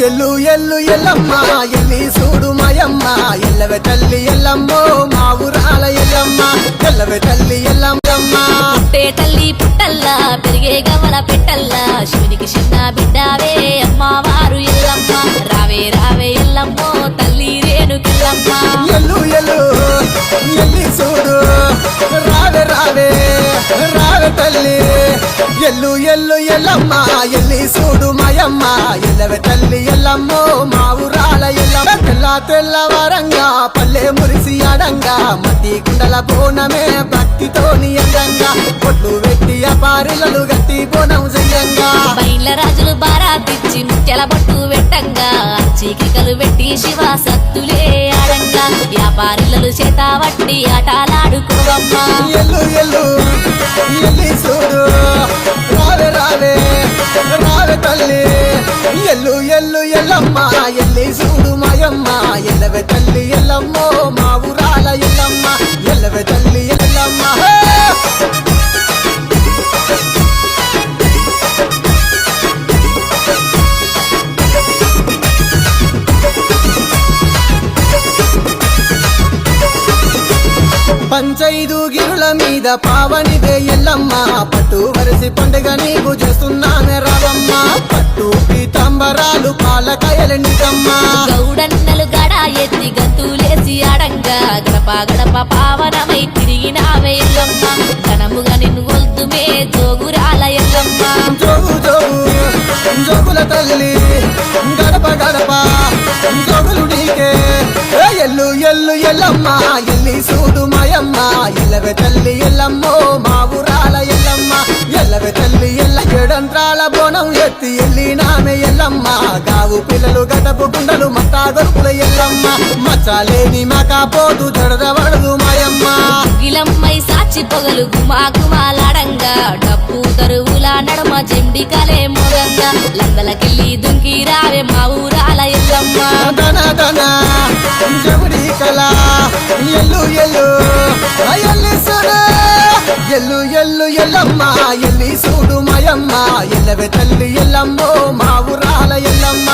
ఎల్లు ఎల్లు ఎల్లమ్మ ఎల్లి చూడు మాయమ్మ ఎల్లవే తల్లి ఎల్లమ్మో మా ఊరాల ఎల్లమ్మ ఎల్లవే తల్లి ఎల్లమ్మ పుట్టే తల్లి పుట్టల్లా పెరిగే గవల పెట్టల్లా శివునికి చిన్న బిడ్డావే అమ్మవారు ఎల్లమ్మ రావే రావే ఎల్లమ్మో తల్లి రేణుకెల్లమ్మ ఎల్లు ఎల్లు ఎల్లి చూడు రావే రావే రావే తల్లి ఎల్లు ఎల్లు ఎల్లమ్మ ఎల్లి చూడు మాయమ్మ ఎల్లవే తల్లి ఎల్లమ్మో మా ఊరాల ఎల్లమ్మ తెల్లవారంగా పల్లె మురిసి ఆడంగా మట్టి కుండల బోనమే భక్తితోని అందంగా పొట్లు వెట్టి అపారిలలు గట్టి బోనం చెయ్యంగా బయళ్ళ రాజులు బారాతిచ్చి ముత్యాల బొట్టు పెట్టంగా చీకికలు పెట్టి శివ సత్తులే ఆడంగా వ్యాపారిలలు చేత వట్టి ఆటలాడుకోవమ్మా ఎల్లు ఎల్లు ఎల్లి చూడు రావే రావే రావే తల్లి ఎల్లు ఎల్లు ఎల్లమ్మ ఎల్లి చూడు మాయమ్మ ఎల్లవే తల్లి ఎల్లమ్మో మా ఊరాల ఎల్లమ్మ ఎల్లవే తల్లి ఎల్లమ్మ పంచైదు గిరుల మీద పావనిదే ఎల్లమ్మ పట్టు వరిసి పండుగ నీకు చేస్తున్నానే రావమ్మ పట్టు పీతాంబరాలు పాలకాయలు నిజమ్మ గౌడన్నలు గడ ఎత్తి గంతులేసి ఆడంగా గడప గడప పావనమై తిరిగినావే ఎల్లమ్మ ఘనముగా నిన్ను గొల్తుమే జోగురాల ఎల్లమ్మ జోగు జోగు జోగుల తల్లి గడప గడప జోగులు నీకే ఎల్లు ఎల్లు ఎల్లమ్మ ఎల్లి చూడు మాయమ్మ ఎల్లవే తల్లి ఎల్లమ్మో మా ఊరాల ఎల్లమ్మ ఎల్లవే తల్లి ఎల్ల ఏడంత్రాల బోనం ఎత్తి ఎల్లి నామె ఎల్లమ్మ గావు పిల్లలు గడపు గుండలు మట్టా గొరుపుల ఎల్లమ్మ మచ్చాలేని మకాపోదు దడదవడదు మాయమ్మ గిలమ్మై సాచి పొగలు గుమా గుమాలాడంగా డప్పు తరువుల నడమ జెండికలే మోగంగా లంగలకెళ్ళి దుంకి రావే మా ఊరాల ఎల్లమ్మ దన దన జముడి కళ ఎల్లు ఎల్లు ఎల్లి చూడు ఎల్లు ఎల్లు ఎల్లమ్మ ఎల్లి చూడు మాయమ్మ ఎల్లవే తల్లి ఎల్లమ్మో మా ఊరాల ఎల్లమ్మ